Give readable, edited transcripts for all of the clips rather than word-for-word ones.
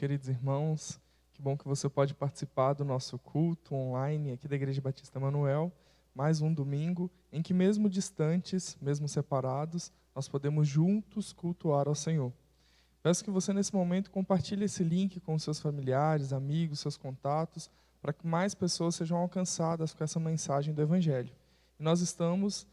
queridos irmãos. Que bom que você pode participar do nosso culto online aqui da Igreja Batista Emanuel. Mais um domingo em que, mesmo distantes, mesmo separados, nós podemos juntos cultuar ao Senhor. Peço que você, nesse momento, compartilhe esse link com seus familiares, amigos, seus contatos, para que mais pessoas sejam alcançadas com essa mensagem do Evangelho. E nós estamos,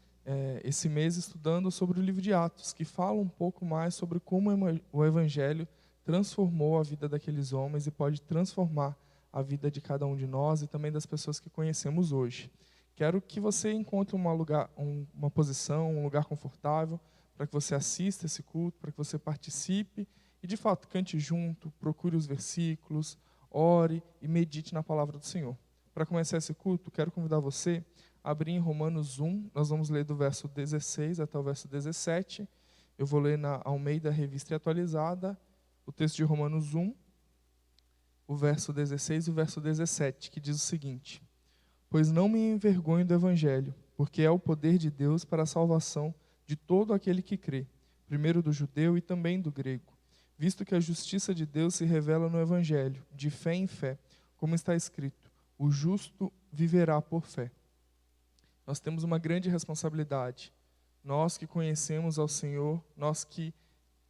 esse mês, estudando sobre o livro de Atos, que fala um pouco mais sobre como o Evangelho transformou a vida daqueles homens e pode transformar a vida de cada um de nós e também das pessoas que conhecemos hoje. Quero que você encontre uma posição, um lugar confortável, para que você assista esse culto, para que você participe e, de fato, cante junto, procure os versículos, ore e medite na palavra do Senhor. Para começar esse culto, quero convidar você a abrir em Romanos 1, nós vamos ler do verso 16 até o verso 17. Eu vou ler na Almeida Revista Atualizada, o texto de Romanos 1, o verso 16 e o verso 17, que diz o seguinte: Pois não me envergonho do Evangelho, porque é o poder de Deus para a salvação de todo aquele que crê, primeiro do judeu e também do grego, visto que a justiça de Deus se revela no Evangelho, de fé em fé, como está escrito, o justo viverá por fé. Nós temos uma grande responsabilidade, nós que conhecemos ao Senhor, nós que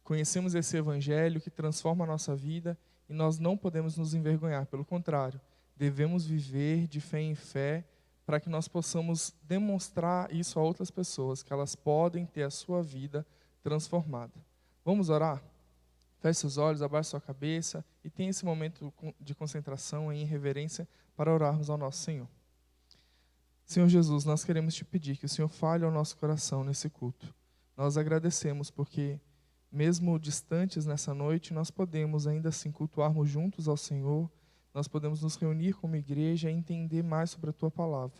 conhecemos esse Evangelho que transforma a nossa vida, e nós não podemos nos envergonhar, pelo contrário, devemos viver de fé em fé, para que nós possamos demonstrar isso a outras pessoas, que elas podem ter a sua vida transformada. Vamos orar? Feche seus olhos, abaixe sua cabeça e tenha esse momento de concentração e em reverência para orarmos ao nosso Senhor. Senhor Jesus, nós queremos te pedir que o Senhor fale ao nosso coração nesse culto. Nós agradecemos porque, mesmo distantes nessa noite, nós podemos ainda assim cultuarmos juntos ao Senhor, nós podemos nos reunir como igreja e entender mais sobre a Tua Palavra.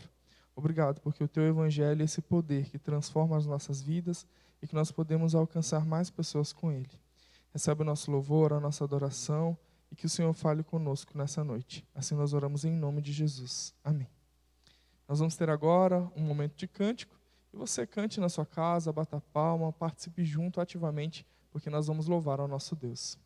Obrigado, porque o Teu Evangelho é esse poder que transforma as nossas vidas e que nós podemos alcançar mais pessoas com Ele. Recebe o nosso louvor, a nossa adoração e que o Senhor fale conosco nessa noite. Assim nós oramos em nome de Jesus. Amém. Nós vamos ter agora um momento de cântico e você cante na sua casa, bata palma, participe junto ativamente, porque nós vamos louvar ao nosso Deus.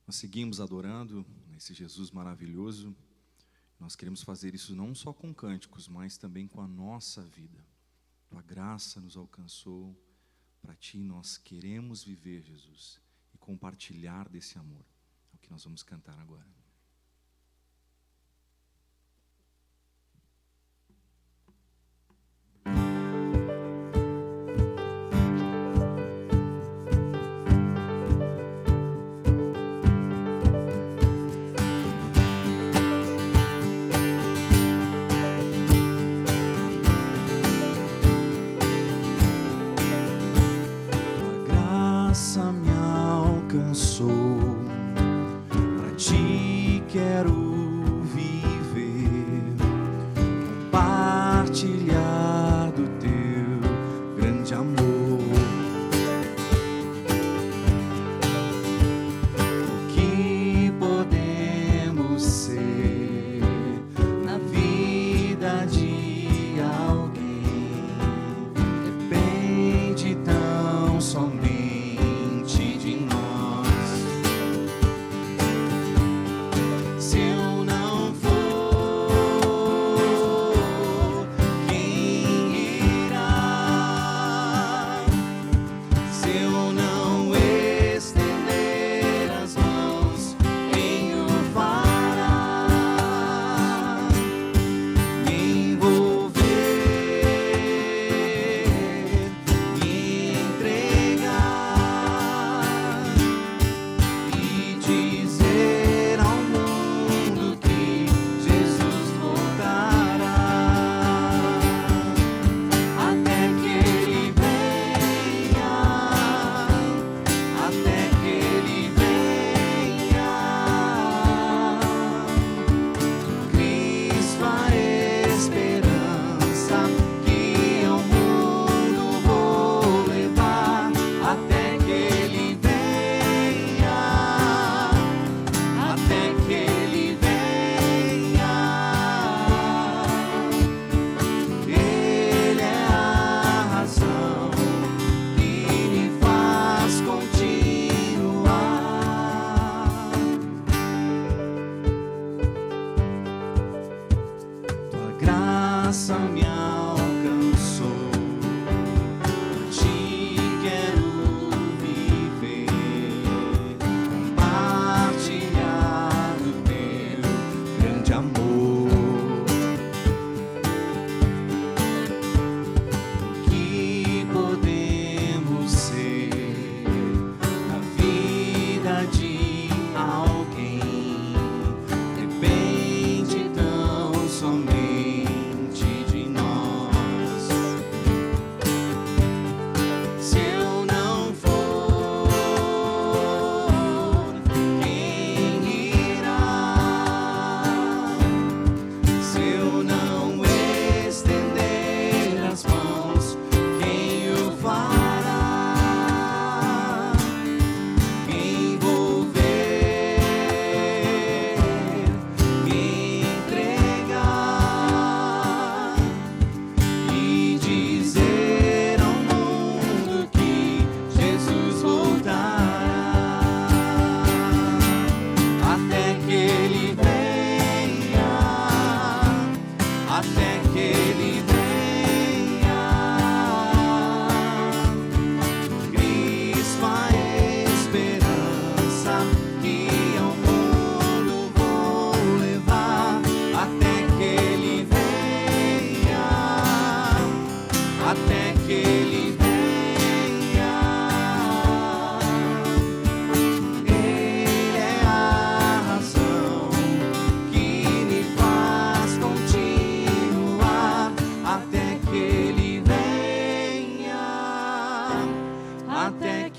Nós seguimos adorando esse Jesus maravilhoso. Nós queremos fazer isso não só com cânticos, mas também com a nossa vida. Tua graça nos alcançou. Para Ti nós queremos viver, Jesus, e compartilhar desse amor. É o que nós vamos cantar agora. Me alcançou, pra Ti quero viver, compartilhar do Teu grande amor. O que podemos ser na vida de alguém depende tão somente de nós.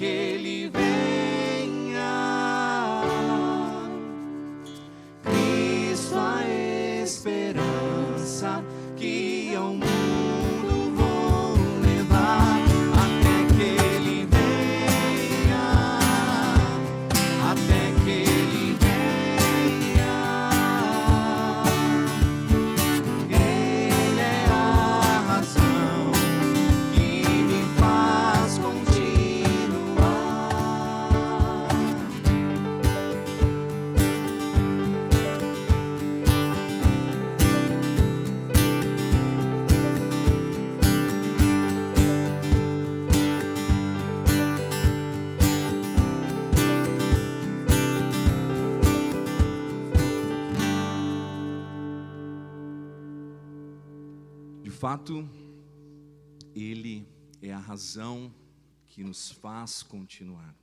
que Ele venha. Cristo, a esperança que ao mundo vou levar, até que Ele venha, até que Ele venha. Ele é a razão que me faz continuar. De fato, Ele é a razão que nos faz continuar.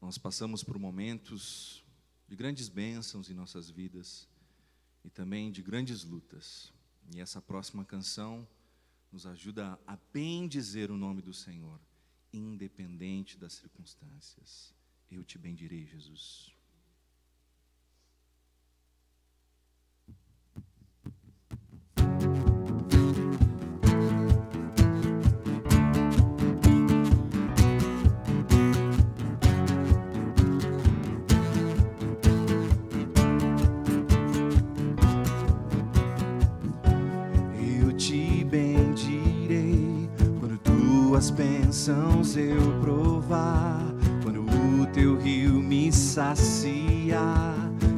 Nós passamos por momentos de grandes bênçãos em nossas vidas e também de grandes lutas. E essa próxima canção nos ajuda a bendizer o nome do Senhor, independente das circunstâncias. Eu te bendirei, Jesus. Eu te bendirei quando tuas bênçãos eu provar, quando o teu rio me saciar,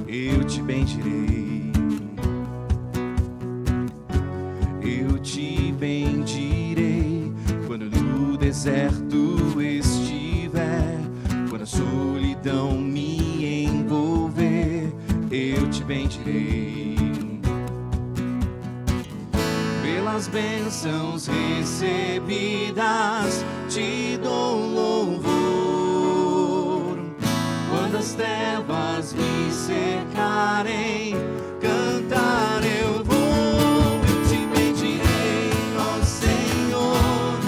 eu te bendirei. Eu te bendirei quando no deserto estiver, quando a solidão me envolver, eu te bendirei. Pelas bênçãos recebidas te dou louvor. Quando as trevas me cercarem, cantar eu vou. Eu te bendirei, ó Senhor,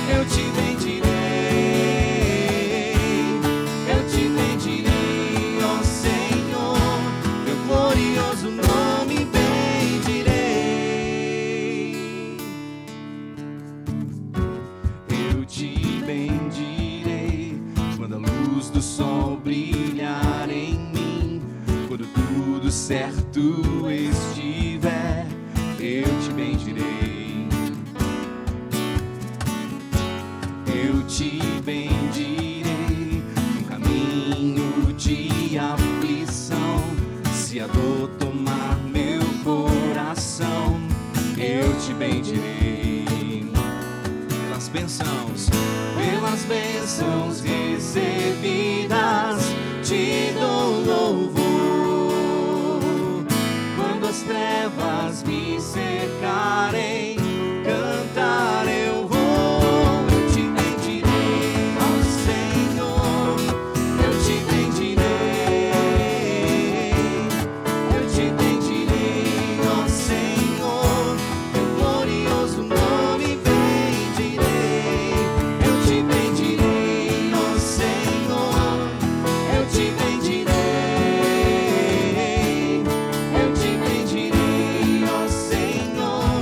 eu te bendirei. Eu te bendirei, ó Senhor, teu glorioso nome bendirei. Eu te bendirei quando a luz do sol brilhar em mim, quando tudo certo estiver, eu te bendirei. Eu te bendirei num caminho de aflição, se a dor tomar meu coração, eu te bendirei. Pelas bênçãos recebidas te dou louvor. Quando as trevas me cercarem, cantar eu vou. Eu te bendirei, ó Senhor, eu te bendirei. Eu te bendirei, ó Senhor, teu glorioso nome bendirei. Eu te bendirei, ó Senhor, eu te bendirei. Eu te bendirei, ó Senhor,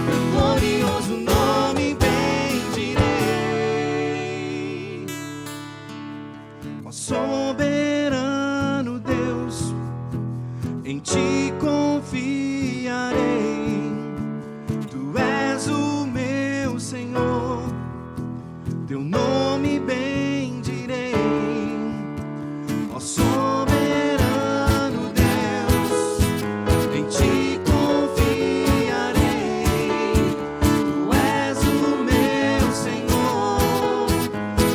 teu glorioso nome bendirei. Ó soberano Deus, em ti confiarei. Tu és o meu Senhor, teu nome bendirei. Ó soberano Deus, em ti confiarei. Tu és o meu Senhor,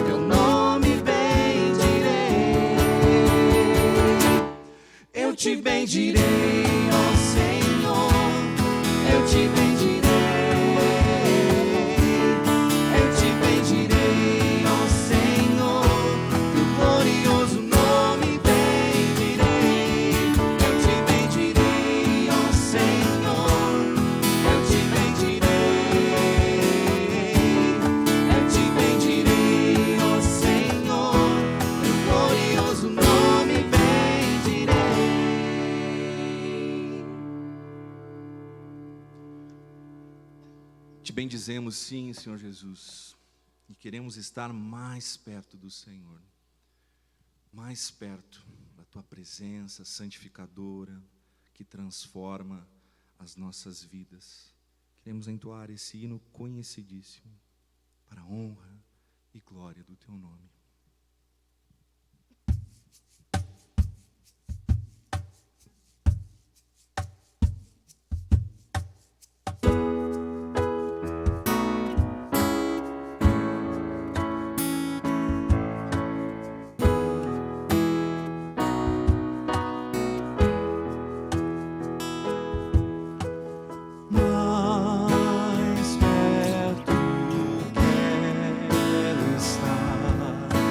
teu nome bendirei. Eu te bendirei, ó Senhor, eu te bendirei. Eu te bendirei, ó Senhor. bendizemos, sim, Senhor Jesus, e queremos estar mais perto do Senhor, mais perto da Tua presença santificadora, que transforma as nossas vidas. Queremos entoar esse hino conhecidíssimo, para a honra e glória do Teu nome. Mais perto quero estar.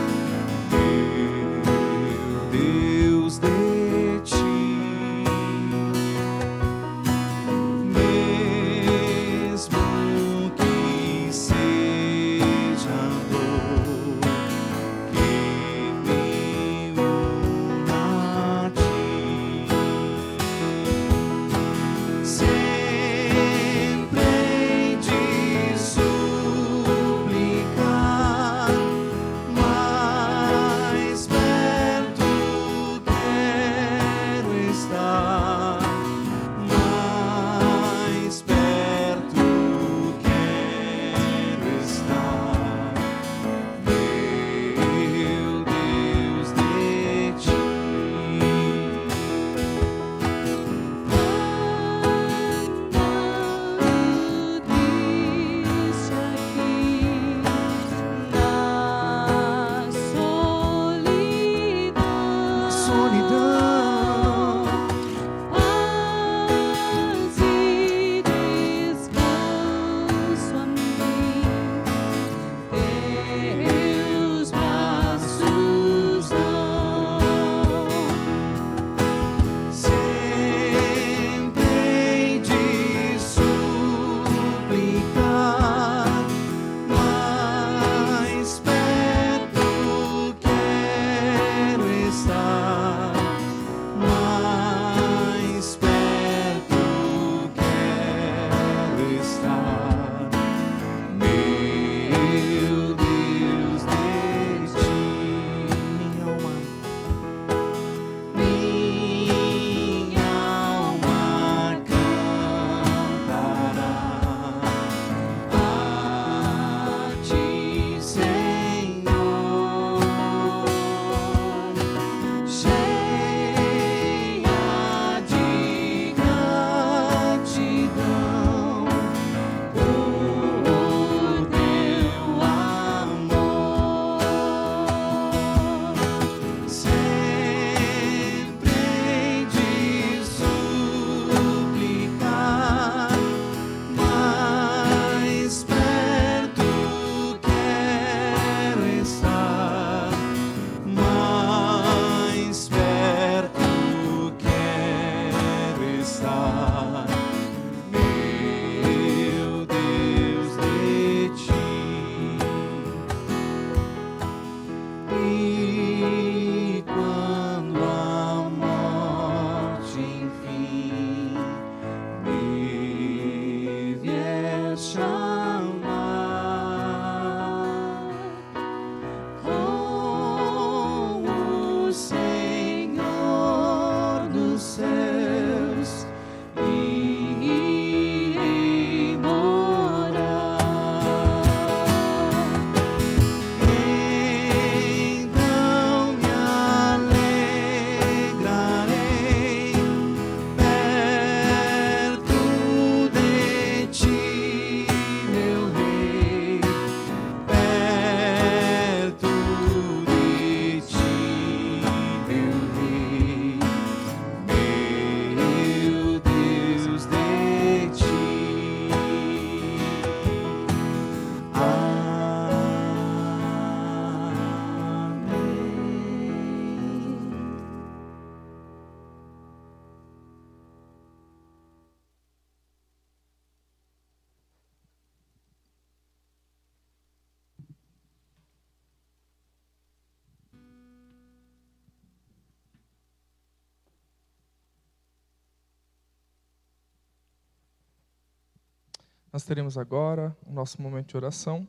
Nós teremos agora o nosso momento de oração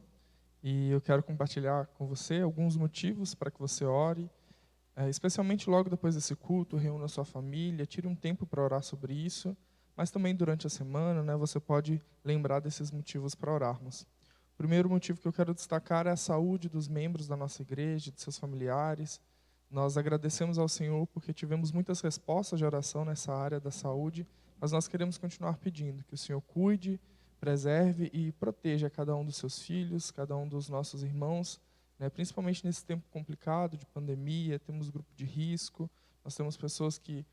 e eu quero compartilhar com você alguns motivos para que você ore, especialmente logo depois desse culto, reúna a sua família, tire um tempo para orar sobre isso, mas também durante a semana, né, você pode lembrar desses motivos para orarmos. O primeiro motivo que eu quero destacar é a saúde dos membros da nossa igreja, de seus familiares. Nós agradecemos ao Senhor porque tivemos muitas respostas de oração nessa área da saúde, mas nós queremos continuar pedindo que o Senhor cuide, preserve e proteja cada um dos seus filhos, cada um dos nossos irmãos, né, principalmente nesse tempo complicado de pandemia, temos grupo de risco, nós temos pessoas que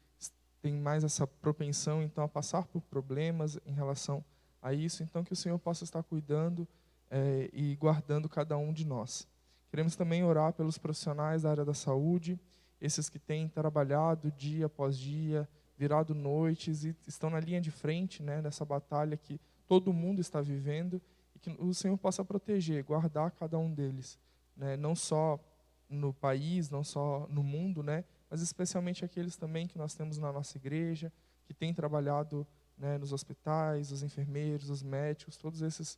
têm mais essa propensão então a passar por problemas em relação a isso, então que o Senhor possa estar cuidando e guardando cada um de nós. Queremos também orar pelos profissionais da área da saúde, esses que têm trabalhado dia após dia, virado noites e estão na linha de frente, né, dessa batalha que todo mundo está vivendo, e que o Senhor possa proteger, guardar cada um deles, né, não só no país, não só no mundo, né, mas especialmente aqueles também que nós temos na nossa igreja, que têm trabalhado, né, nos hospitais, os enfermeiros, os médicos, todos essas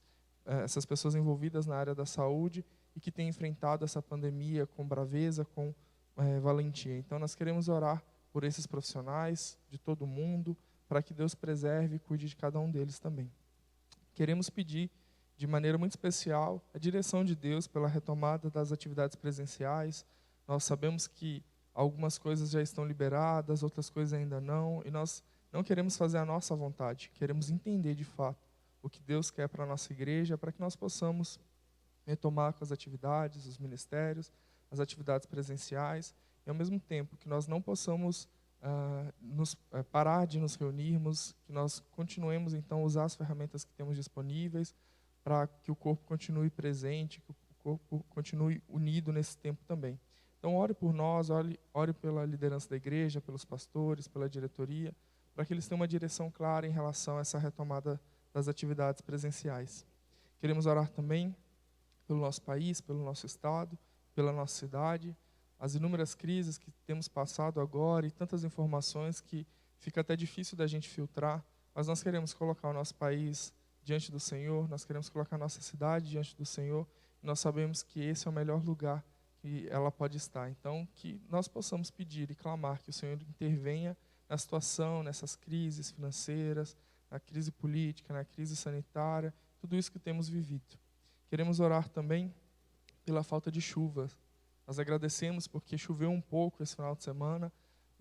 pessoas envolvidas na área da saúde e que têm enfrentado essa pandemia com braveza, com valentia. Então nós queremos orar por esses profissionais de todo mundo, para que Deus preserve e cuide de cada um deles também. Queremos pedir de maneira muito especial a direção de Deus pela retomada das atividades presenciais. Nós sabemos que algumas coisas já estão liberadas, outras coisas ainda não, e nós não queremos fazer a nossa vontade, queremos entender de fato o que Deus quer para a nossa igreja, para que nós possamos retomar com as atividades, os ministérios, as atividades presenciais, e ao mesmo tempo que nós não possamos parar de nos reunirmos, que nós continuemos então a usar as ferramentas que temos disponíveis para que o corpo continue presente, que o corpo continue unido nesse tempo também. Então ore por nós, ore pela liderança da igreja, pelos pastores, pela diretoria, para que eles tenham uma direção clara em relação a essa retomada das atividades presenciais. Queremos orar também pelo nosso país, pelo nosso estado, pela nossa cidade, as inúmeras crises que temos passado agora e tantas informações que fica até difícil da gente filtrar, mas nós queremos colocar o nosso país diante do Senhor, nós queremos colocar a nossa cidade diante do Senhor, e nós sabemos que esse é o melhor lugar que ela pode estar. Então, que nós possamos pedir e clamar que o Senhor intervenha na situação, nessas crises financeiras, na crise política, na crise sanitária, tudo isso que temos vivido. Queremos orar também pela falta de chuva. Nós agradecemos porque choveu um pouco esse final de semana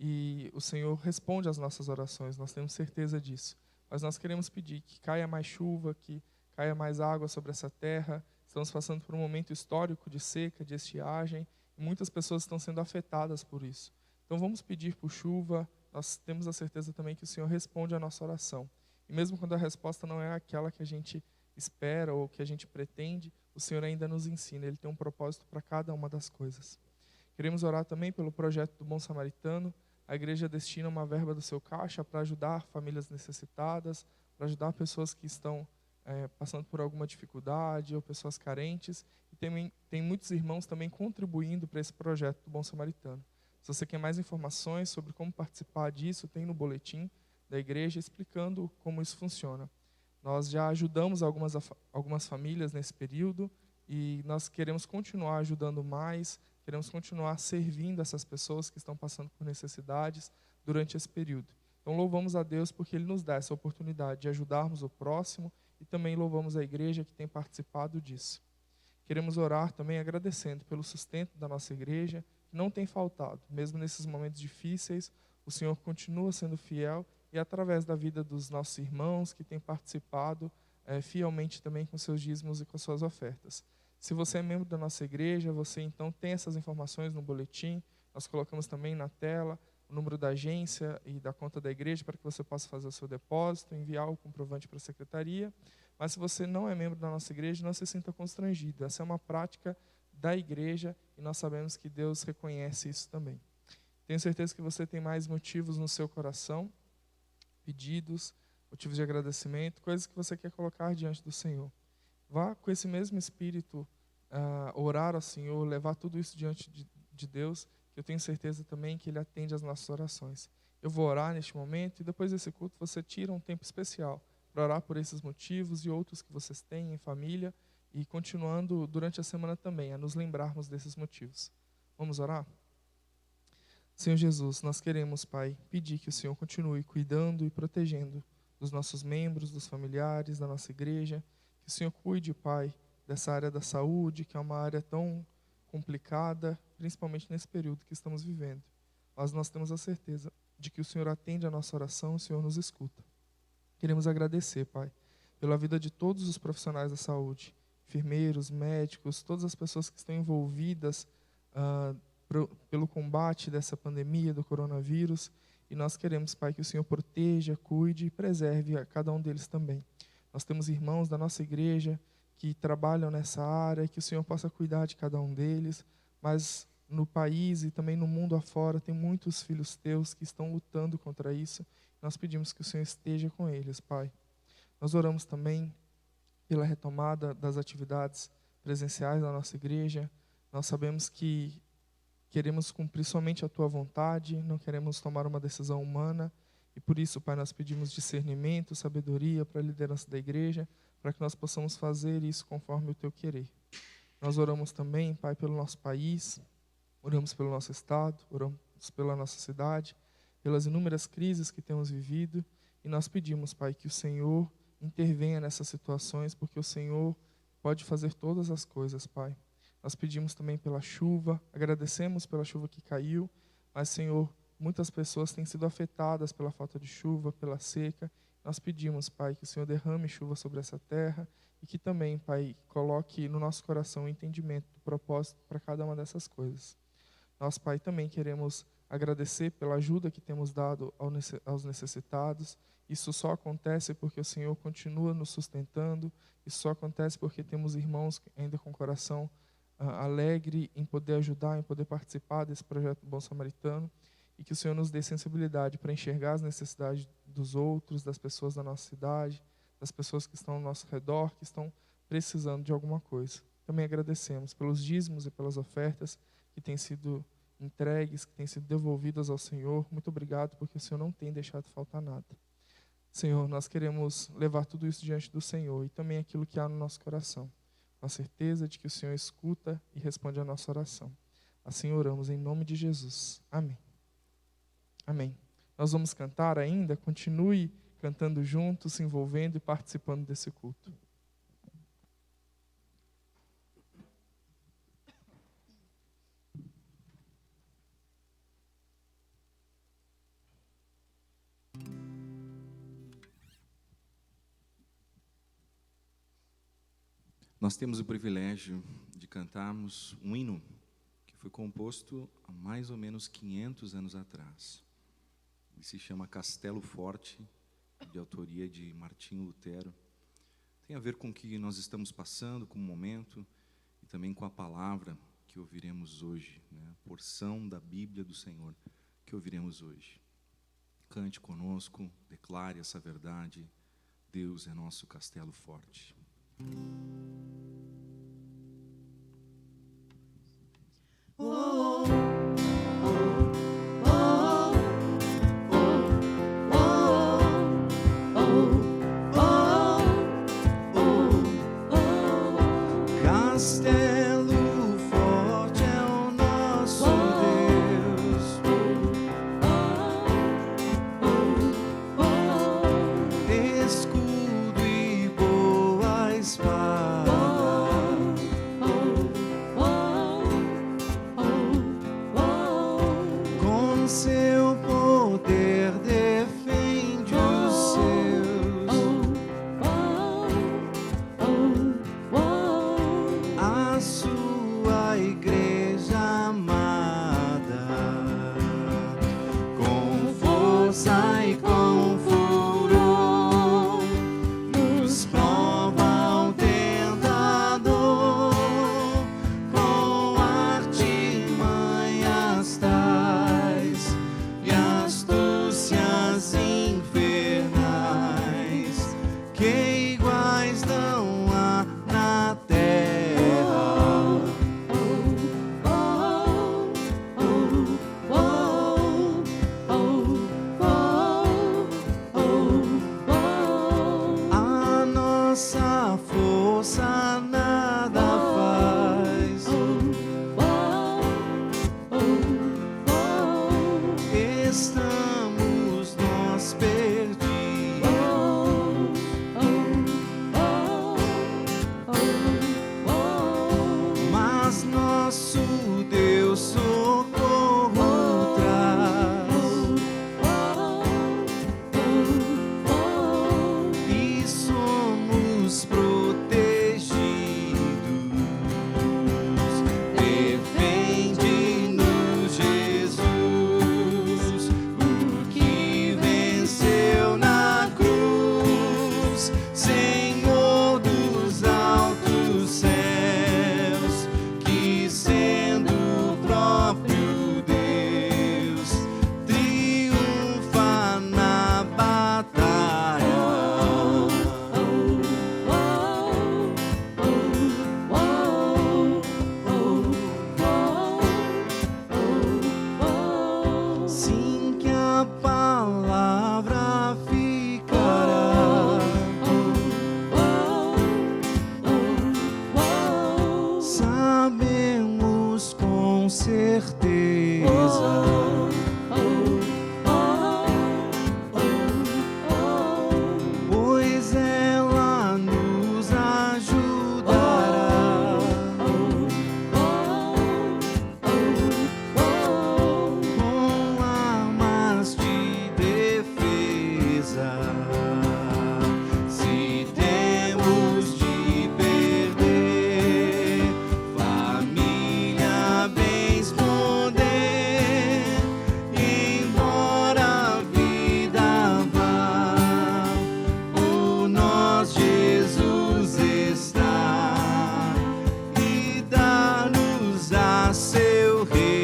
e o Senhor responde às nossas orações, nós temos certeza disso. Mas nós queremos pedir que caia mais chuva, que caia mais água sobre essa terra. Estamos passando por um momento histórico de seca, de estiagem, e muitas pessoas estão sendo afetadas por isso. Então vamos pedir por chuva, nós temos a certeza também que o Senhor responde à nossa oração. E mesmo quando a resposta não é aquela que a gente espera ou que a gente pretende, o Senhor ainda nos ensina, Ele tem um propósito para cada uma das coisas. Queremos orar também pelo projeto do Bom Samaritano. A igreja destina uma verba do seu caixa para ajudar famílias necessitadas, para ajudar pessoas que estão passando por alguma dificuldade ou pessoas carentes. E tem muitos irmãos também contribuindo para esse projeto do Bom Samaritano. Se você quer mais informações sobre como participar disso, tem no boletim da igreja explicando como isso funciona. Nós já ajudamos algumas famílias nesse período e nós queremos continuar ajudando mais, queremos continuar servindo essas pessoas que estão passando por necessidades durante esse período. Então louvamos a Deus porque Ele nos dá essa oportunidade de ajudarmos o próximo e também louvamos a igreja que tem participado disso. Queremos orar também agradecendo pelo sustento da nossa igreja, que não tem faltado. Mesmo nesses momentos difíceis, o Senhor continua sendo fiel e através da vida dos nossos irmãos que têm participado fielmente também com seus dízimos e com suas ofertas. Se você é membro da nossa igreja, você então tem essas informações no boletim, nós colocamos também na tela o número da agência e da conta da igreja para que você possa fazer o seu depósito, enviar o comprovante para a secretaria. Mas se você não é membro da nossa igreja, não se sinta constrangido. Essa é uma prática da igreja e nós sabemos que Deus reconhece isso também. Tenho certeza que você tem mais motivos no seu coração, pedidos, motivos de agradecimento, coisas que você quer colocar diante do Senhor. Vá com esse mesmo espírito orar ao Senhor, levar tudo isso diante de Deus, que eu tenho certeza também que Ele atende às nossas orações. Eu vou orar neste momento e depois desse culto você tira um tempo especial para orar por esses motivos e outros que vocês têm em família e continuando durante a semana também a nos lembrarmos desses motivos. Vamos orar? Senhor Jesus, nós queremos, Pai, pedir que o Senhor continue cuidando e protegendo dos nossos membros, dos familiares, da nossa igreja, que o Senhor cuide, Pai, dessa área da saúde, que é uma área tão complicada, principalmente nesse período que estamos vivendo. Mas nós temos a certeza de que o Senhor atende a nossa oração, o Senhor nos escuta. Queremos agradecer, Pai, pela vida de todos os profissionais da saúde, enfermeiros, médicos, todas as pessoas que estão envolvidas pelo combate dessa pandemia do coronavírus. E nós queremos, Pai, que o Senhor proteja, cuide e preserve a cada um deles também. Nós temos irmãos da nossa igreja que trabalham nessa área, que o Senhor possa cuidar de cada um deles, mas no país e também no mundo afora tem muitos filhos teus que estão lutando contra isso. Nós pedimos que o Senhor esteja com eles, Pai. Nós oramos também pela retomada das atividades presenciais da nossa igreja. Nós sabemos que queremos cumprir somente a Tua vontade, não queremos tomar uma decisão humana, e por isso, Pai, nós pedimos discernimento, sabedoria para a liderança da igreja, para que nós possamos fazer isso conforme o Teu querer. Nós oramos também, Pai, pelo nosso país, oramos pelo nosso estado, oramos pela nossa cidade, pelas inúmeras crises que temos vivido, e nós pedimos, Pai, que o Senhor intervenha nessas situações, porque o Senhor pode fazer todas as coisas, Pai. Nós pedimos também pela chuva, agradecemos pela chuva que caiu, mas, Senhor, muitas pessoas têm sido afetadas pela falta de chuva, pela seca. Nós pedimos, Pai, que o Senhor derrame chuva sobre essa terra e que também, Pai, coloque no nosso coração o entendimento do propósito para cada uma dessas coisas. Nós, Pai, também queremos agradecer pela ajuda que temos dado aos necessitados. Isso só acontece porque o Senhor continua nos sustentando. Isso só acontece porque temos irmãos ainda com o coração alegre em poder ajudar, em poder participar desse projeto Bom Samaritano, e que o Senhor nos dê sensibilidade para enxergar as necessidades dos outros, das pessoas da nossa cidade, das pessoas que estão ao nosso redor, que estão precisando de alguma coisa. Também agradecemos pelos dízimos e pelas ofertas que têm sido entregues, que têm sido devolvidas ao Senhor. Muito obrigado, porque o Senhor não tem deixado faltar nada. Senhor, nós queremos levar tudo isso diante do Senhor e também aquilo que há no nosso coração, com a certeza de que o Senhor escuta e responde a nossa oração. Assim oramos em nome de Jesus. Amém. Amém. Nós vamos cantar ainda, continue cantando juntos, se envolvendo e participando desse culto. Nós temos o privilégio de cantarmos um hino que foi composto há mais ou menos 500 anos atrás. Ele se chama Castelo Forte, de autoria de Martinho Lutero. Tem a ver com o que nós estamos passando, com o momento, e também com a palavra que ouviremos hoje, né? A porção da Bíblia do Senhor que ouviremos hoje. Cante conosco, declare essa verdade. Deus é nosso castelo forte. Castelo forte é o nosso Deus, escudo e boa espada, com seu poder defende os seus. A sua igreja amada, com força e com furor, nos prova o tentador, com artimanhas tais, com certeza. Pois ela nos ajudará com armas de defesa. Se temos de perder família, bem esconder, embora a vida vá, por nós Jesus está e dá-nos a seu reino.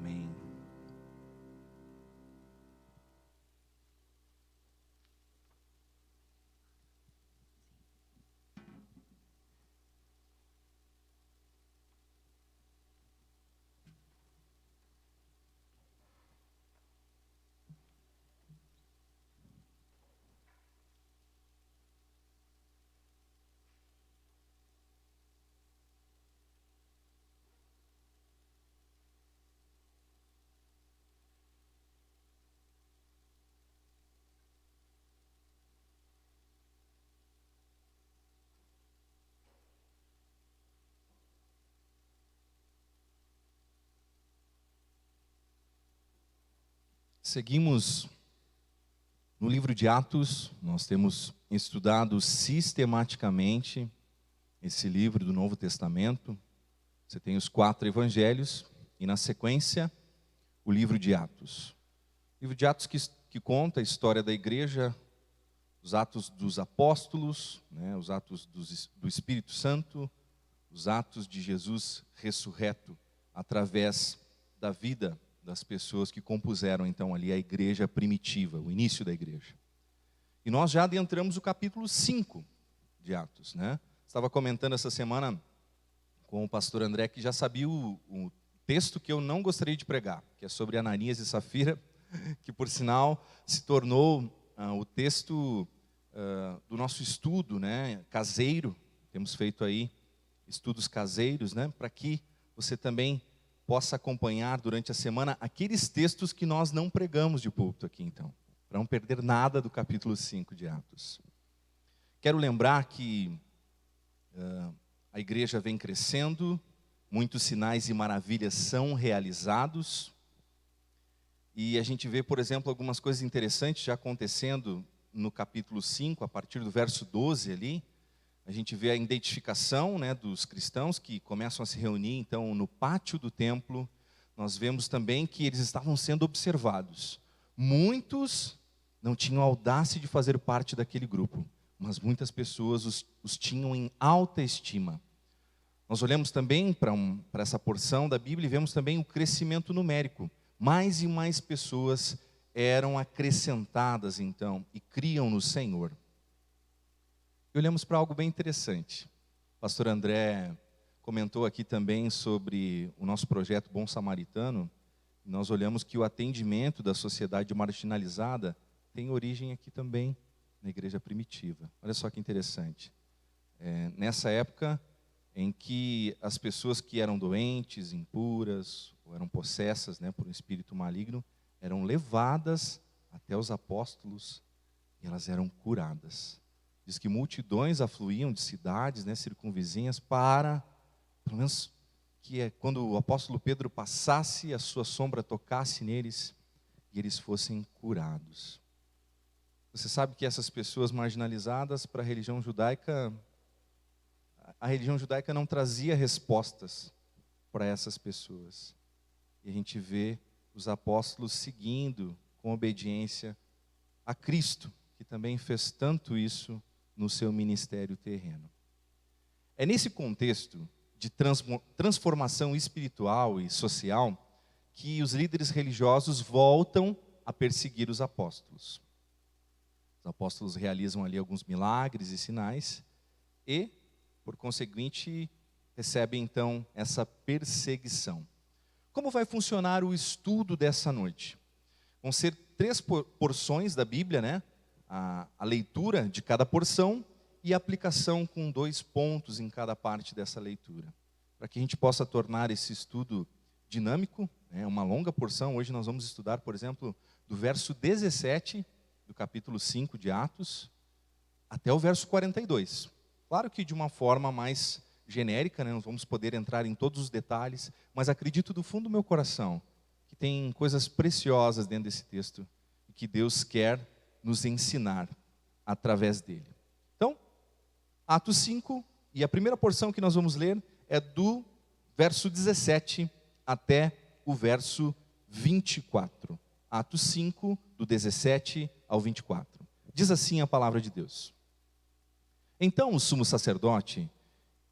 Amém. Seguimos no livro de Atos. Nós temos estudado sistematicamente esse livro do Novo Testamento. Você tem os 4 evangelhos e, na sequência, o livro de Atos. O livro de Atos que conta a história da igreja, os atos dos apóstolos, né, os atos do Espírito Santo, os atos de Jesus ressurreto através da vida das pessoas que compuseram então ali a igreja primitiva, o início da igreja. E nós já adentramos o capítulo 5 de Atos, né? Estava comentando essa semana com o pastor André que já sabia o texto que eu não gostaria de pregar, que é sobre Ananias e Safira, que por sinal se tornou o texto do nosso estudo, né, caseiro. Temos feito aí estudos caseiros, né, para que você também possa acompanhar durante a semana aqueles textos que nós não pregamos de púlpito aqui, então, para não perder nada do capítulo 5 de Atos. Quero lembrar que a igreja vem crescendo, muitos sinais e maravilhas são realizados, e a gente vê, por exemplo, algumas coisas interessantes já acontecendo no capítulo 5, a partir do verso 12 ali. A gente vê a identificação, né, dos cristãos que começam a se reunir, então, no pátio do templo. Nós vemos também que eles estavam sendo observados. Muitos não tinham audácia de fazer parte daquele grupo, mas muitas pessoas os tinham em alta estima. Nós olhamos também para essa porção da Bíblia e vemos também o crescimento numérico. Mais e mais pessoas eram acrescentadas, então, e criam no Senhor. E olhamos para algo bem interessante. O pastor André comentou aqui também sobre o nosso projeto Bom Samaritano. Nós olhamos que o atendimento da sociedade marginalizada tem origem aqui também, na igreja primitiva. Olha só que interessante. Nessa época em que as pessoas que eram doentes, impuras, ou eram possessas, né, por um espírito maligno, eram levadas até os apóstolos e elas eram curadas. Diz que multidões afluíam de cidades, né, circunvizinhas para, pelo menos, que quando o apóstolo Pedro passasse, a sua sombra tocasse neles e eles fossem curados. Você sabe que essas pessoas marginalizadas para a religião judaica não trazia respostas para essas pessoas. E a gente vê os apóstolos seguindo com obediência a Cristo, que também fez tanto isso no seu ministério terreno. É nesse contexto de transformação espiritual e social que os líderes religiosos voltam a perseguir os apóstolos. Os apóstolos realizam ali alguns milagres e sinais e, por conseguinte, recebem então essa perseguição. Como vai funcionar o estudo dessa noite? Vão ser 3 porções da Bíblia, né? A leitura de cada porção e a aplicação com 2 pontos em cada parte dessa leitura. Para que a gente possa tornar esse estudo dinâmico, né? Uma longa porção. Hoje nós vamos estudar, por exemplo, do verso 17 do capítulo 5 de Atos até o verso 42. Claro que de uma forma mais genérica, né? Não vamos poder entrar em todos os detalhes, mas acredito do fundo do meu coração que tem coisas preciosas dentro desse texto e que Deus quer nos ensinar através dele. Então, Atos 5, e a primeira porção que nós vamos ler é do verso 17 até o verso 24. Atos 5, do 17 ao 24. Diz assim a palavra de Deus. Então o sumo sacerdote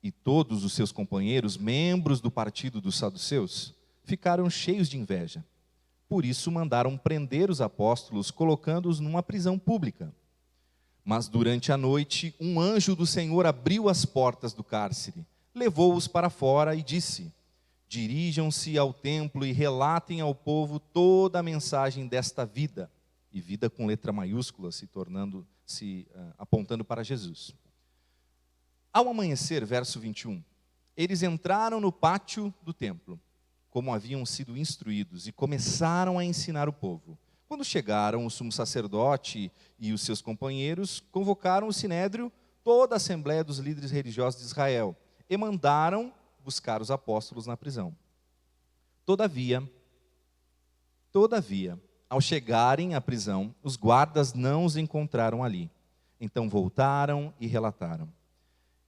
e todos os seus companheiros, membros do partido dos saduceus, ficaram cheios de inveja. Por isso mandaram prender os apóstolos, colocando-os numa prisão pública. Mas durante a noite, um anjo do Senhor abriu as portas do cárcere, levou-os para fora e disse: dirijam-se ao templo e relatem ao povo toda a mensagem desta vida. E vida com letra maiúscula, apontando para Jesus. Ao amanhecer, verso 21, eles entraram no pátio do templo, como haviam sido instruídos, e começaram a ensinar o povo. Quando chegaram, o sumo sacerdote e os seus companheiros convocaram o sinédrio, toda a assembleia dos líderes religiosos de Israel, e mandaram buscar os apóstolos na prisão. Todavia, ao chegarem à prisão, os guardas não os encontraram ali. Então voltaram e relataram: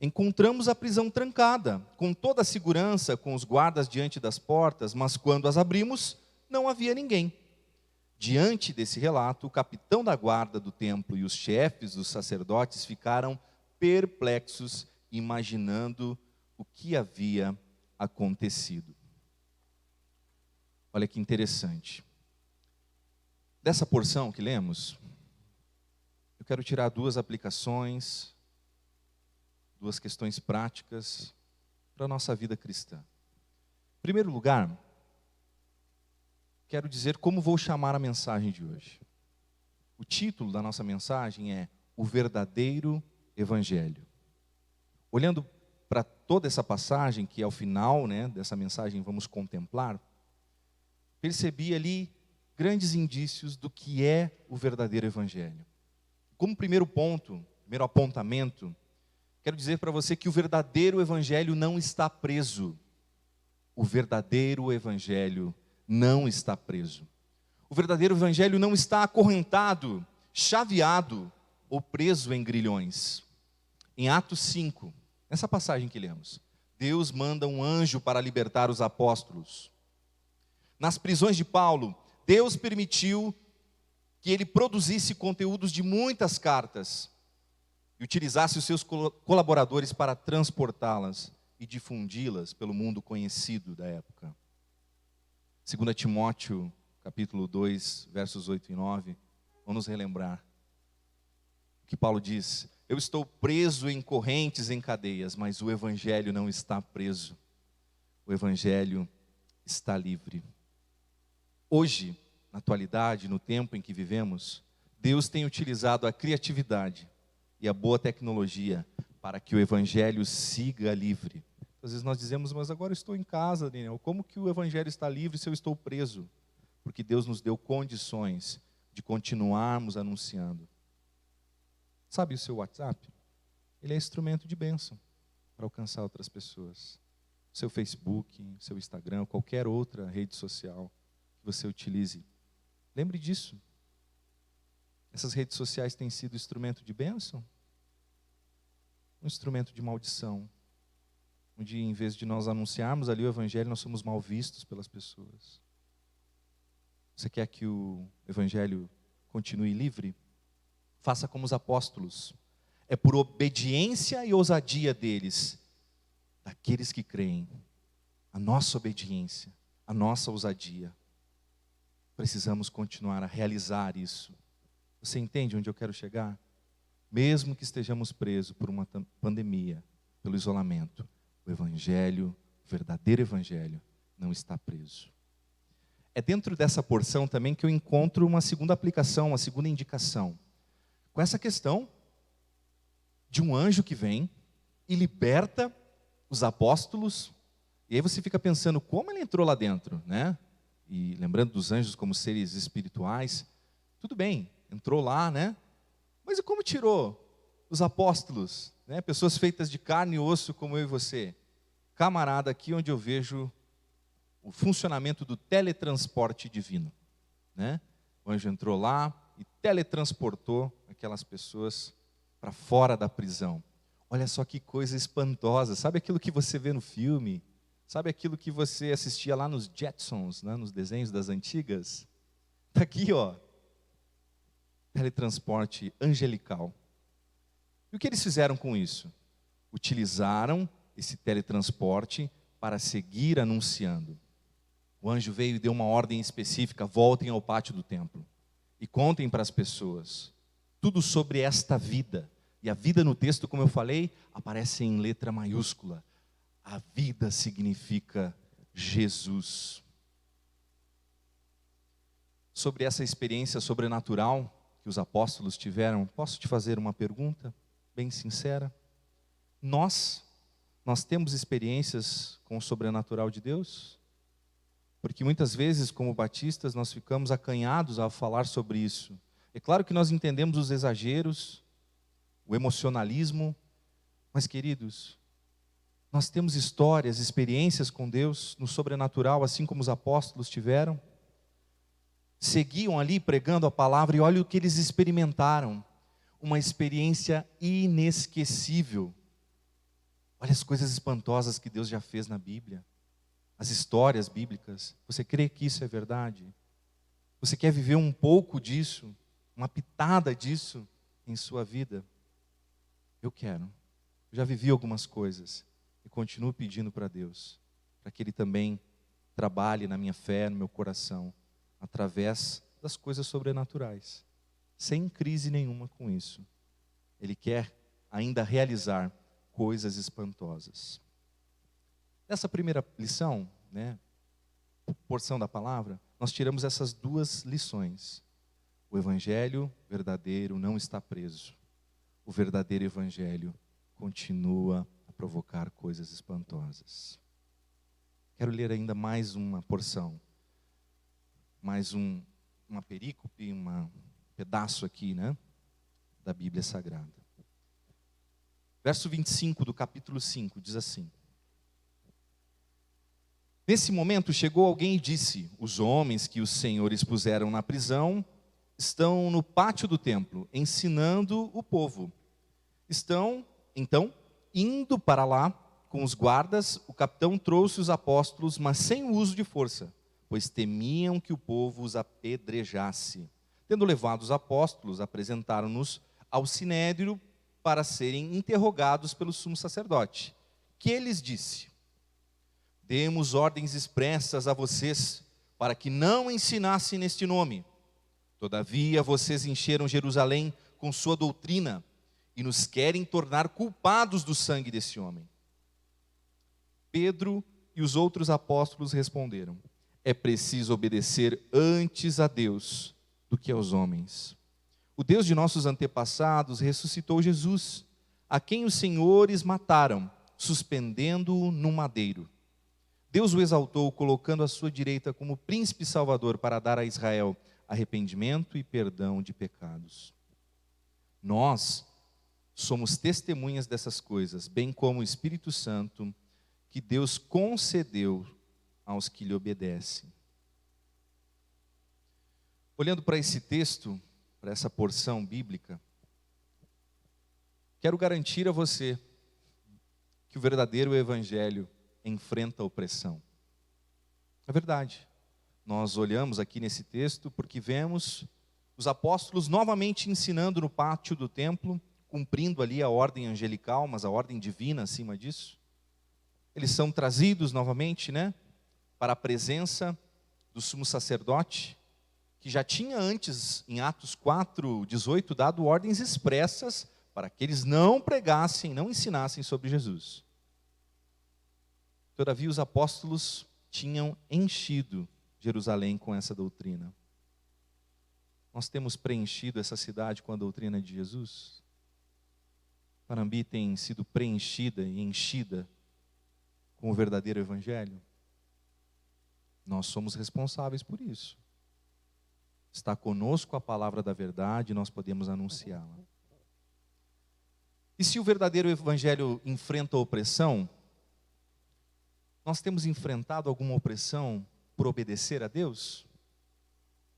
encontramos a prisão trancada, com toda a segurança, com os guardas diante das portas, mas quando as abrimos, não havia ninguém. Diante desse relato, o capitão da guarda do templo e os chefes dos sacerdotes ficaram perplexos, imaginando o que havia acontecido. Olha que interessante. Dessa porção que lemos, eu quero tirar 2 aplicações, 2 questões práticas para a nossa vida cristã. Em primeiro lugar, quero dizer como vou chamar a mensagem de hoje. O título da nossa mensagem é O Verdadeiro Evangelho. Olhando para toda essa passagem, que ao final, né, dessa mensagem vamos contemplar, percebi ali grandes indícios do que é o verdadeiro Evangelho. Como primeiro ponto, primeiro apontamento, quero dizer para você que o verdadeiro Evangelho não está preso. O verdadeiro Evangelho não está preso. O verdadeiro Evangelho não está acorrentado, chaveado ou preso em grilhões. Em Atos 5, nessa passagem que lemos, Deus manda um anjo para libertar os apóstolos. Nas prisões de Paulo, Deus permitiu que ele produzisse conteúdos de muitas cartas e utilizasse os seus colaboradores para transportá-las e difundi-las pelo mundo conhecido da época. 2 Timóteo, capítulo 2, versos 8 e 9, vamos relembrar o que Paulo diz: eu estou preso em correntes, em cadeias, mas o Evangelho não está preso. O Evangelho está livre. Hoje, na atualidade, no tempo em que vivemos, Deus tem utilizado a criatividade e a boa tecnologia para que o Evangelho siga livre. Às vezes nós dizemos: mas agora eu estou em casa, Daniel, como que o Evangelho está livre se eu estou preso? Porque Deus nos deu condições de continuarmos anunciando. Sabe o seu WhatsApp? Ele é instrumento de bênção para alcançar outras pessoas. O seu Facebook, o seu Instagram, qualquer outra rede social que você utilize. Lembre disso. Essas redes sociais têm sido instrumento de bênção? Um instrumento de maldição. Onde, em vez de nós anunciarmos ali o Evangelho, nós somos mal vistos pelas pessoas. Você quer que o Evangelho continue livre? Faça como os apóstolos. É por obediência e ousadia deles, daqueles que creem. A nossa obediência, a nossa ousadia. Precisamos continuar a realizar isso. Você entende onde eu quero chegar? Mesmo que estejamos presos por uma pandemia, pelo isolamento, o Evangelho, o verdadeiro Evangelho, não está preso. É dentro dessa porção também que eu encontro uma segunda aplicação, uma segunda indicação. Com essa questão de um anjo que vem e liberta os apóstolos. E aí você fica pensando, como ele entrou lá dentro, né? E lembrando dos anjos como seres espirituais, tudo bem, entrou lá, né? Mas e como tirou os apóstolos, né? Pessoas feitas de carne e osso como eu e você? Camarada, aqui onde eu vejo o funcionamento do teletransporte divino, né? O anjo entrou lá e teletransportou aquelas pessoas para fora da prisão. Olha só que coisa espantosa. Sabe aquilo que você vê no filme? Sabe aquilo que você assistia lá nos Jetsons, né? Nos desenhos das antigas? Está aqui, ó. Teletransporte angelical. E o que eles fizeram com isso? Utilizaram esse teletransporte para seguir anunciando. O anjo veio e deu uma ordem específica: voltem ao pátio do templo e contem para as pessoas tudo sobre esta vida. E a vida no texto, como eu falei, aparece em letra maiúscula. A vida significa Jesus. Sobre essa experiência sobrenatural que os apóstolos tiveram, posso te fazer uma pergunta bem sincera? Nós temos experiências com o sobrenatural de Deus? Porque muitas vezes, como batistas, nós ficamos acanhados ao falar sobre isso. É claro que nós entendemos os exageros, o emocionalismo, mas, queridos, nós temos histórias, experiências com Deus no sobrenatural, assim como os apóstolos tiveram. Seguiam ali pregando a palavra e olha o que eles experimentaram. Uma experiência inesquecível. Olha as coisas espantosas que Deus já fez na Bíblia. As histórias bíblicas. Você crê que isso é verdade? Você quer viver um pouco disso? Uma pitada disso em sua vida? Eu quero. Eu já vivi algumas coisas e continuo pedindo para Deus, para que Ele também trabalhe na minha fé, no meu coração, através das coisas sobrenaturais, sem crise nenhuma com isso. Ele quer ainda realizar coisas espantosas. Nessa primeira lição, né, porção da palavra, nós tiramos essas duas lições. O evangelho verdadeiro não está preso. O verdadeiro evangelho continua a provocar coisas espantosas. Quero ler ainda mais uma porção, mais uma perícope, um pedaço aqui, né, da Bíblia Sagrada. Verso 25 do capítulo 5 diz assim: Nesse momento chegou alguém e disse: os homens que os senhores puseram na prisão estão no pátio do templo, ensinando o povo. Estão, então, indo para lá com os guardas. O capitão trouxe os apóstolos, mas sem o uso de força, pois temiam que o povo os apedrejasse. Tendo levado os apóstolos, apresentaram-nos ao sinédrio para serem interrogados pelo sumo sacerdote, que lhes disse: demos ordens expressas a vocês para que não ensinassem neste nome. Todavia vocês encheram Jerusalém com sua doutrina e nos querem tornar culpados do sangue desse homem. Pedro e os outros apóstolos responderam: é preciso obedecer antes a Deus do que aos homens. O Deus de nossos antepassados ressuscitou Jesus, a quem os senhores mataram, suspendendo-o no madeiro. Deus o exaltou, colocando à sua direita como príncipe salvador para dar a Israel arrependimento e perdão de pecados. Nós somos testemunhas dessas coisas, bem como o Espírito Santo, que Deus concedeu aos que lhe obedecem. Olhando para esse texto, para essa porção bíblica, quero garantir a você que o verdadeiro evangelho enfrenta a opressão. É verdade. Nós olhamos aqui nesse texto porque vemos os apóstolos novamente ensinando no pátio do templo, cumprindo ali a ordem angelical, mas a ordem divina acima disso. Eles são trazidos novamente, né, para a presença do sumo sacerdote, que já tinha antes, em Atos 4:18, dado ordens expressas para que eles não pregassem, não ensinassem sobre Jesus. Todavia, os apóstolos tinham enchido Jerusalém com essa doutrina? Nós temos preenchido essa cidade com a doutrina de Jesus? Panambi tem sido preenchida e enchida com o verdadeiro evangelho? Nós somos responsáveis por isso. Está conosco a palavra da verdade, nós podemos anunciá-la. E se o verdadeiro evangelho enfrenta a opressão, nós temos enfrentado alguma opressão por obedecer a Deus?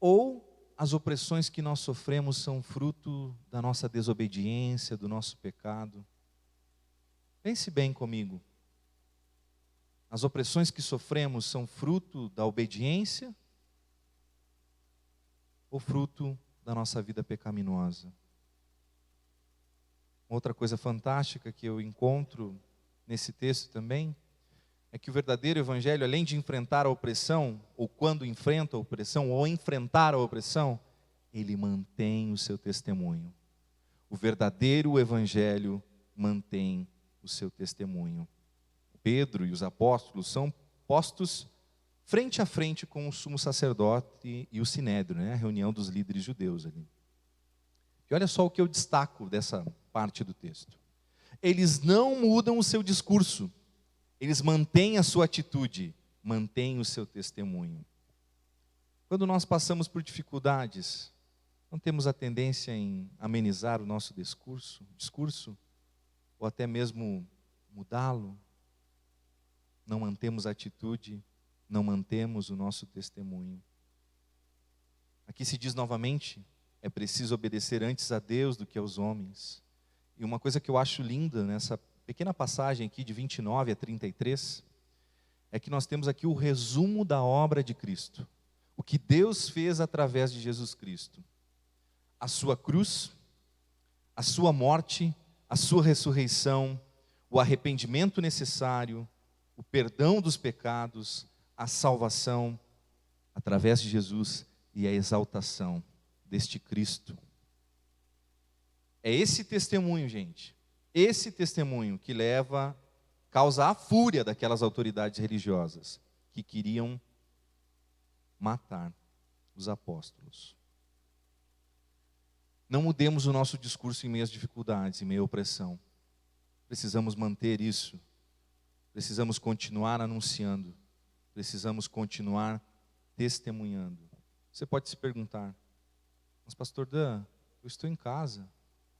Ou as opressões que nós sofremos são fruto da nossa desobediência, do nosso pecado? Pense bem comigo. As opressões que sofremos são fruto da obediência ou fruto da nossa vida pecaminosa? Outra coisa fantástica que eu encontro nesse texto também é que o verdadeiro evangelho, além de enfrentar a opressão, ou quando enfrenta a opressão, ou enfrentar a opressão, ele mantém o seu testemunho. O verdadeiro evangelho mantém o seu testemunho. Pedro e os apóstolos são postos frente a frente com o sumo sacerdote e o sinédrio, a reunião dos líderes judeus ali. E olha só o que eu destaco dessa parte do texto. Eles não mudam o seu discurso, eles mantêm a sua atitude, mantêm o seu testemunho. Quando nós passamos por dificuldades, não temos a tendência em amenizar o nosso discurso ou até mesmo mudá-lo? Não mantemos a atitude, não mantemos o nosso testemunho. Aqui se diz novamente, é preciso obedecer antes a Deus do que aos homens. E uma coisa que eu acho linda nessa pequena passagem aqui de 29 a 33, é que nós temos aqui o resumo da obra de Cristo. O que Deus fez através de Jesus Cristo. A sua cruz, a sua morte, a sua ressurreição, o arrependimento necessário, o perdão dos pecados, a salvação através de Jesus e a exaltação deste Cristo. É esse testemunho, gente, esse testemunho que causa a fúria daquelas autoridades religiosas que queriam matar os apóstolos. Não mudemos o nosso discurso em meio às dificuldades, em meio à opressão. Precisamos manter isso. Precisamos continuar anunciando. Precisamos continuar testemunhando. Você pode se perguntar, mas pastor Dan, eu estou em casa,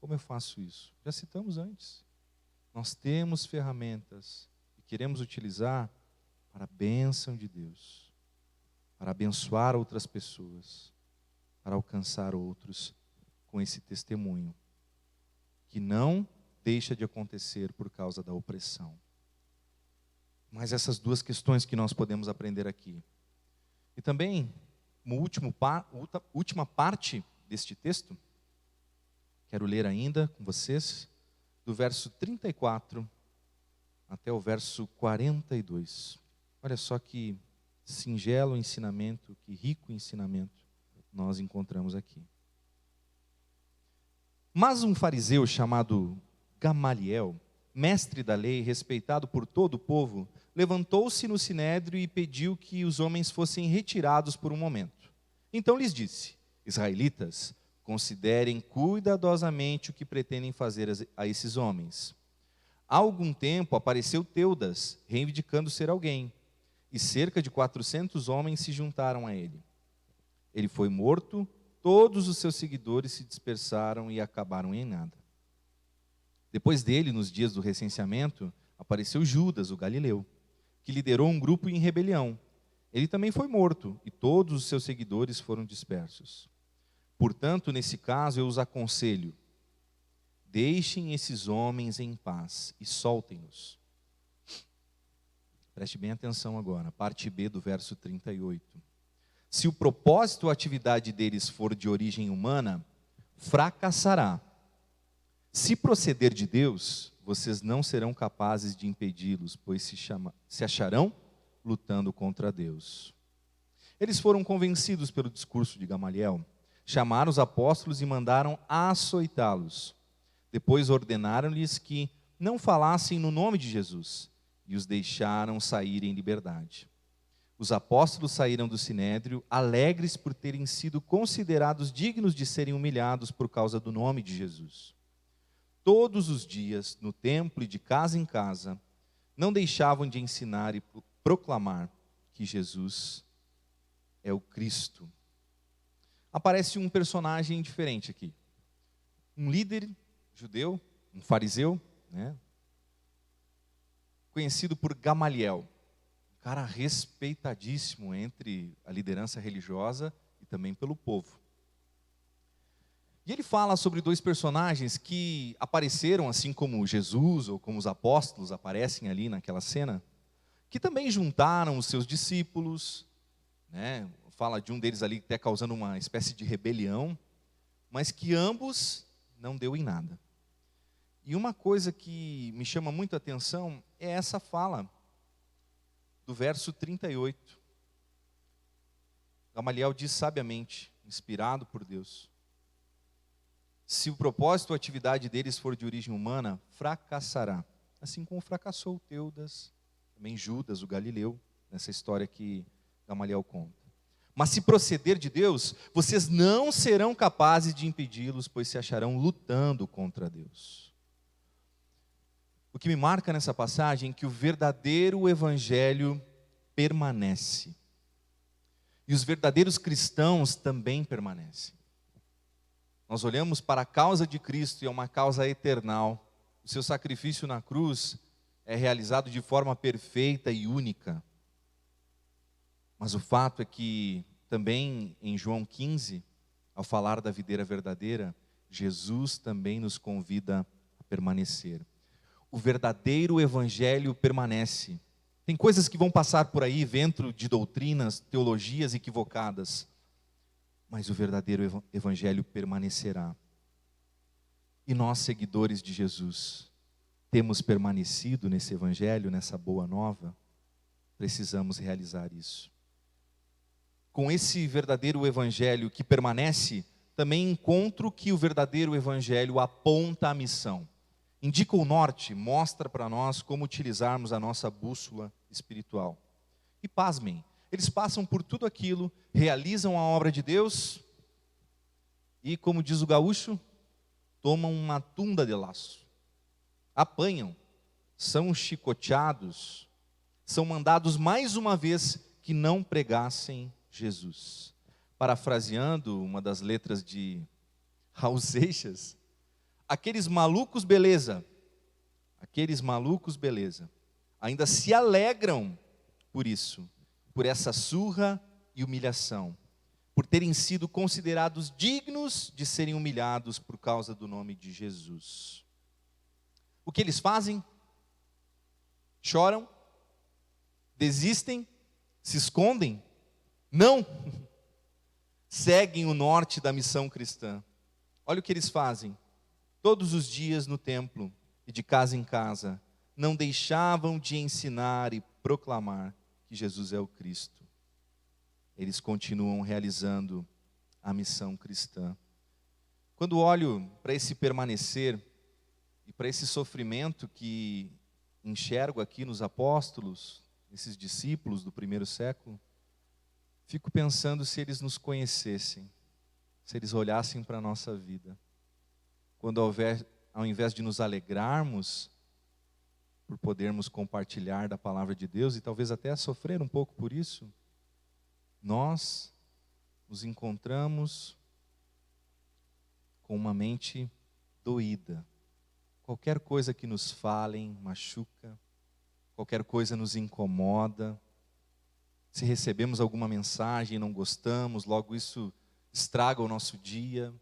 como eu faço isso? Já citamos antes. Nós temos ferramentas que queremos utilizar para a bênção de Deus, para abençoar outras pessoas, para alcançar outros com esse testemunho, que não deixa de acontecer por causa da opressão. Mas essas duas questões que nós podemos aprender aqui. E também, uma última parte deste texto, quero ler ainda com vocês, do verso 34 até o verso 42. Olha só que singelo ensinamento, que rico ensinamento nós encontramos aqui. Mas um fariseu chamado Gamaliel, mestre da lei, respeitado por todo o povo, levantou-se no sinédrio e pediu que os homens fossem retirados por um momento. Então lhes disse: Israelitas, considerem cuidadosamente o que pretendem fazer a esses homens. Há algum tempo apareceu Teudas, reivindicando ser alguém, e cerca de 400 homens se juntaram a ele. Ele foi morto, todos os seus seguidores se dispersaram e acabaram em nada. Depois dele, nos dias do recenseamento, apareceu Judas, o galileu, que liderou um grupo em rebelião. Ele também foi morto, e todos os seus seguidores foram dispersos. Portanto, nesse caso, eu os aconselho: deixem esses homens em paz e soltem-nos. Preste bem atenção agora, parte B do verso 38. Se o propósito ou atividade deles for de origem humana, fracassará. Se proceder de Deus, vocês não serão capazes de impedi-los, pois se acharão lutando contra Deus. Eles foram convencidos pelo discurso de Gamaliel, chamaram os apóstolos e mandaram açoitá-los. Depois ordenaram-lhes que não falassem no nome de Jesus e os deixaram sair em liberdade. Os apóstolos saíram do sinédrio, alegres por terem sido considerados dignos de serem humilhados por causa do nome de Jesus. Todos os dias, no templo e de casa em casa, não deixavam de ensinar e proclamar que Jesus é o Cristo. Aparece um personagem diferente aqui. Um líder judeu, um fariseu, né? Conhecido por Gamaliel. Um cara respeitadíssimo entre a liderança religiosa e também pelo povo. E ele fala sobre dois personagens que apareceram, assim como Jesus ou como os apóstolos aparecem ali naquela cena, que também juntaram os seus discípulos, né? Fala de um deles ali até causando uma espécie de rebelião, mas que ambos não deu em nada. E uma coisa que me chama muito a atenção é essa fala do verso 38. Gamaliel diz sabiamente, inspirado por Deus: se o propósito ou atividade deles for de origem humana, fracassará. Assim como fracassou Teudas, também Judas, o Galileu, nessa história que Gamaliel conta. Mas se proceder de Deus, vocês não serão capazes de impedi-los, pois se acharão lutando contra Deus. O que me marca nessa passagem é que o verdadeiro evangelho permanece. E os verdadeiros cristãos também permanecem. Nós olhamos para a causa de Cristo e é uma causa eternal. O seu sacrifício na cruz é realizado de forma perfeita e única. Mas o fato é que também em João 15, ao falar da videira verdadeira, Jesus também nos convida a permanecer. O verdadeiro evangelho permanece. Tem coisas que vão passar por aí, dentro de doutrinas, teologias equivocadas, mas o verdadeiro evangelho permanecerá. E nós, seguidores de Jesus, temos permanecido nesse evangelho, nessa boa nova? Precisamos realizar isso. Com esse verdadeiro evangelho que permanece, também encontro que o verdadeiro evangelho aponta a missão. Indica o norte, mostra para nós como utilizarmos a nossa bússola espiritual. E pasmem, eles passam por tudo aquilo, realizam a obra de Deus e, como diz o gaúcho, tomam uma tunda de laço. Apanham, são chicoteados, são mandados mais uma vez que não pregassem Jesus. Parafraseando uma das letras de Raul Seixas, aqueles malucos beleza, ainda se alegram por isso, por essa surra e humilhação, por terem sido considerados dignos de serem humilhados por causa do nome de Jesus. O que eles fazem? Choram? Desistem? Se escondem? Não! Seguem o norte da missão cristã. Olha o que eles fazem. Todos os dias no templo e de casa em casa, não deixavam de ensinar e proclamar que Jesus é o Cristo. Eles continuam realizando a missão cristã. Quando olho para esse permanecer e para esse sofrimento que enxergo aqui nos apóstolos, esses discípulos do primeiro século, fico pensando se eles nos conhecessem, se eles olhassem para a nossa vida. Quando ao invés de nos alegrarmos por podermos compartilhar da palavra de Deus e talvez até sofrer um pouco por isso, nós nos encontramos com uma mente doída. Qualquer coisa que nos falem machuca, qualquer coisa nos incomoda. Se recebemos alguma mensagem e não gostamos, logo isso estraga o nosso dia.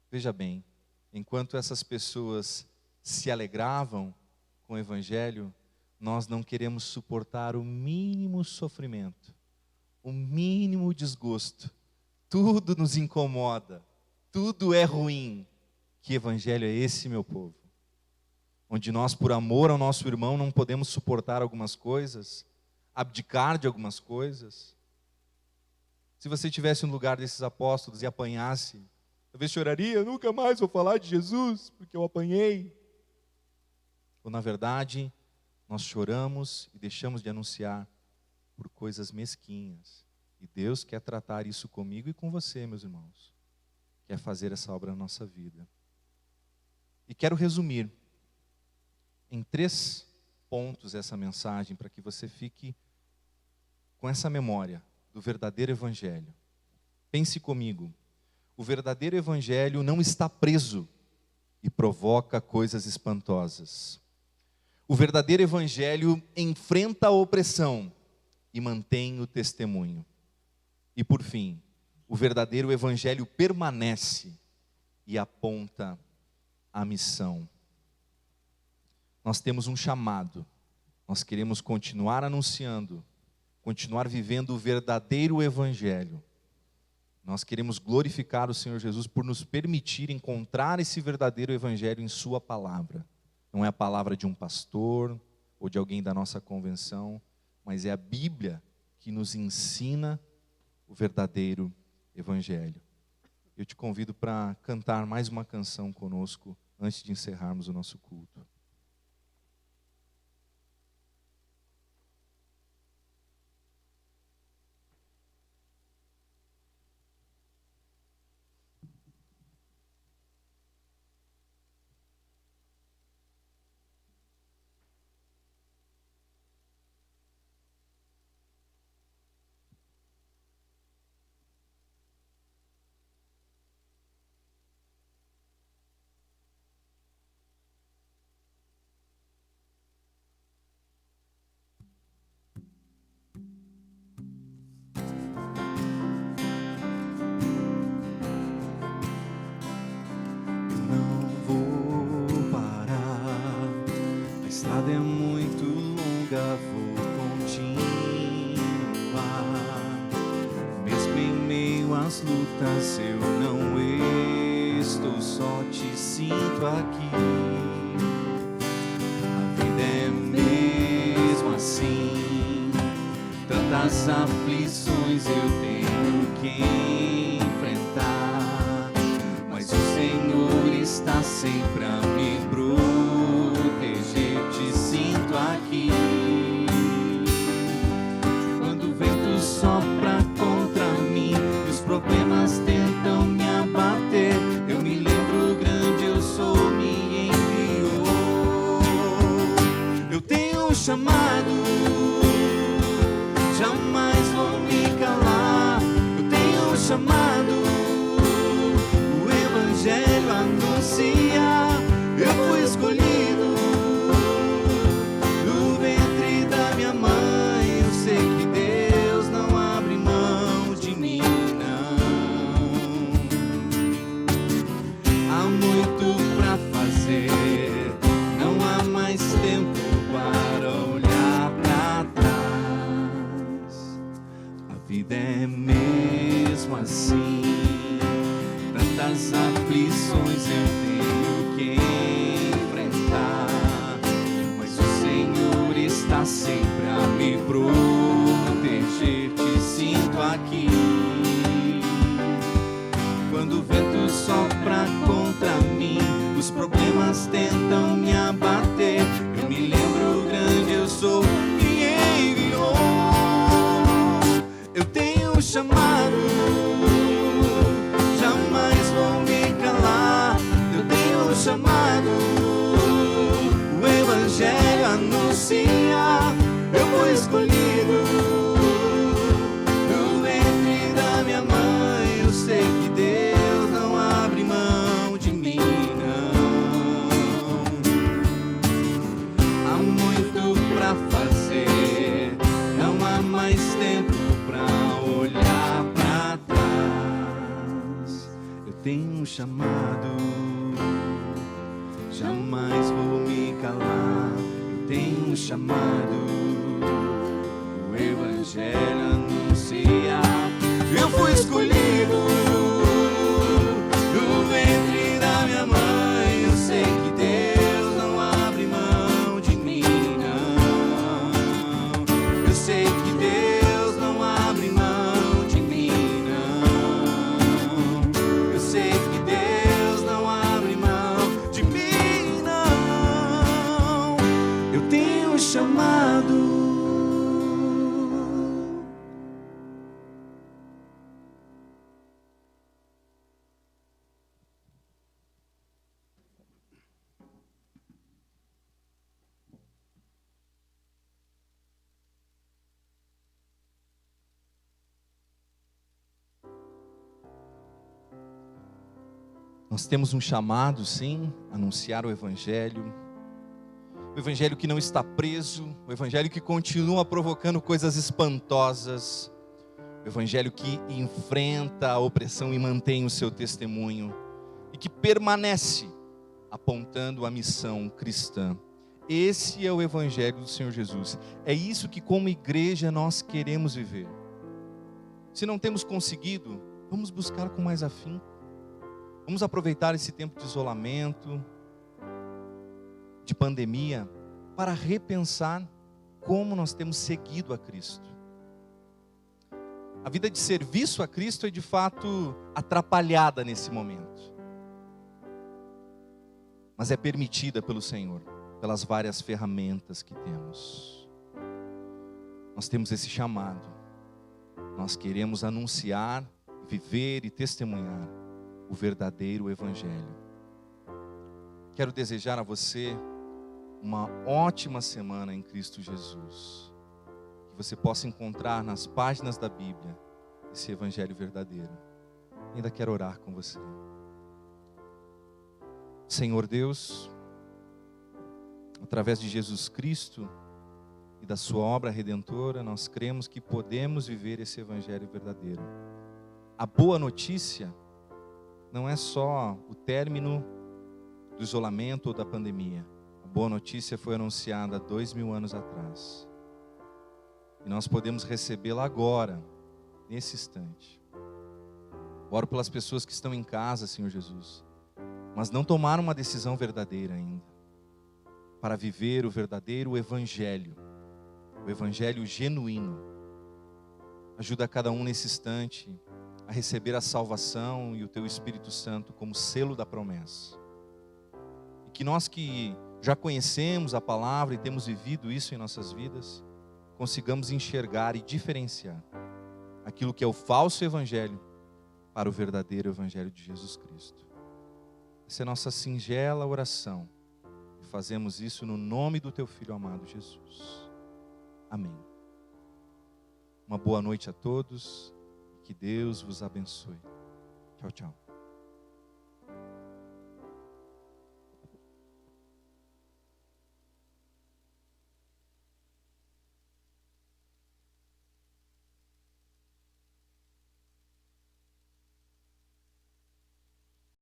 Veja bem, enquanto essas pessoas se alegravam com o Evangelho, nós não queremos suportar o mínimo sofrimento, o mínimo desgosto. Tudo nos incomoda, tudo é ruim. Que Evangelho é esse, meu povo? Onde nós, por amor ao nosso irmão, não podemos suportar algumas coisas, abdicar de algumas coisas. Se você estivesse no lugar desses apóstolos e apanhasse, talvez choraria: nunca mais vou falar de Jesus, porque eu apanhei. Ou na verdade, nós choramos e deixamos de anunciar por coisas mesquinhas. E Deus quer tratar isso comigo e com você, meus irmãos. Quer fazer essa obra na nossa vida. E quero resumir em 3 pontos essa mensagem, para que você fique com essa memória do verdadeiro evangelho. Pense comigo. O verdadeiro evangelho não está preso e provoca coisas espantosas. O verdadeiro evangelho enfrenta a opressão e mantém o testemunho. E por fim, o verdadeiro evangelho permanece e aponta a missão. Nós temos um chamado, nós queremos continuar anunciando, continuar vivendo o verdadeiro evangelho. Nós queremos glorificar o Senhor Jesus por nos permitir encontrar esse verdadeiro evangelho em sua palavra. Não é a palavra de um pastor ou de alguém da nossa convenção, mas é a Bíblia que nos ensina o verdadeiro evangelho. Eu te convido para cantar mais uma canção conosco antes de encerrarmos o nosso culto. estrada é muito longa, vou continuar. Mesmo em meio às lutas, eu não estou só, te sinto aqui. A vida é mesmo assim, tantas aflições eu tenho que enfrentar, mas o Senhor está sempre a me proteger, te sinto aqui. Quando o vento sopra contra mim e os problemas tentam me abater, eu me lembro, grande eu sou, me enviou. Eu tenho um chamado, jamais vou me calar. Eu tenho um chamado, o Evangelho anuncia. Eu fui escolhido no ventre da minha mãe. Eu sei que Deus não abre mão de mim, não. Há muito pra fazer, não há mais tempo para olhar pra trás. A vida é mesmo assim, tantas aflições eu tenho que enfrentar, mas o Senhor está sempre a me proteger, te sinto aqui. Quando o vento sopra contra mim, os problemas tentam me abater, eu me lembro, grande eu sou, me enviou. Eu tenho um chamado, jamais vou me calar. Eu tenho um chamado, o Evangelho anuncia. Eu fui escolhido no ventre da minha mãe. Eu sei que Deus não abre mão de mim, não. Há muito pra fazer, não há mais tempo pra olhar pra trás. Eu tenho um chamado, jamais vou me calar. Eu tenho um chamado, o Evangelho anuncia. Eu fui escolhido no ventre da minha mãe. Eu sei que Deus não abre mão de mim, não. Eu sei que Deus não abre mão de mim, não. Eu sei que Deus não abre mão de mim, não. Eu tenho um chamado, Nós temos um chamado, sim, a anunciar o Evangelho que não está preso, o Evangelho que continua provocando coisas espantosas, o Evangelho que enfrenta a opressão e mantém o seu testemunho, e que permanece apontando a missão cristã. Esse é o Evangelho do Senhor Jesus. É isso que, como igreja, nós queremos viver. Se não temos conseguido, vamos buscar com mais afinco. Vamos aproveitar esse tempo de isolamento, de pandemia, para repensar como nós temos seguido a Cristo. A vida de serviço a Cristo é de fato atrapalhada nesse momento, mas é permitida pelo Senhor, pelas várias ferramentas que temos. Nós temos esse chamado, nós queremos anunciar, viver e testemunhar o verdadeiro Evangelho. Quero desejar a você uma ótima semana em Cristo Jesus, que você possa encontrar nas páginas da Bíblia esse Evangelho verdadeiro. Ainda quero orar com você. Senhor Deus, através de Jesus Cristo e da sua obra redentora, nós cremos que podemos viver esse Evangelho verdadeiro. A boa notícia não é só o término do isolamento ou da pandemia. A boa notícia foi anunciada há 2000 anos atrás. E nós podemos recebê-la agora, nesse instante. Oro pelas pessoas que estão em casa, Senhor Jesus, mas não tomaram uma decisão verdadeira ainda, para viver o verdadeiro Evangelho, o Evangelho genuíno. Ajuda cada um nesse instante a receber a salvação e o Teu Espírito Santo como selo da promessa. E que nós que já conhecemos a palavra e temos vivido isso em nossas vidas, consigamos enxergar e diferenciar aquilo que é o falso evangelho para o verdadeiro evangelho de Jesus Cristo. Essa é a nossa singela oração. E fazemos isso no nome do Teu Filho amado Jesus. Amém. Uma boa noite a todos. Que Deus vos abençoe. Tchau, tchau.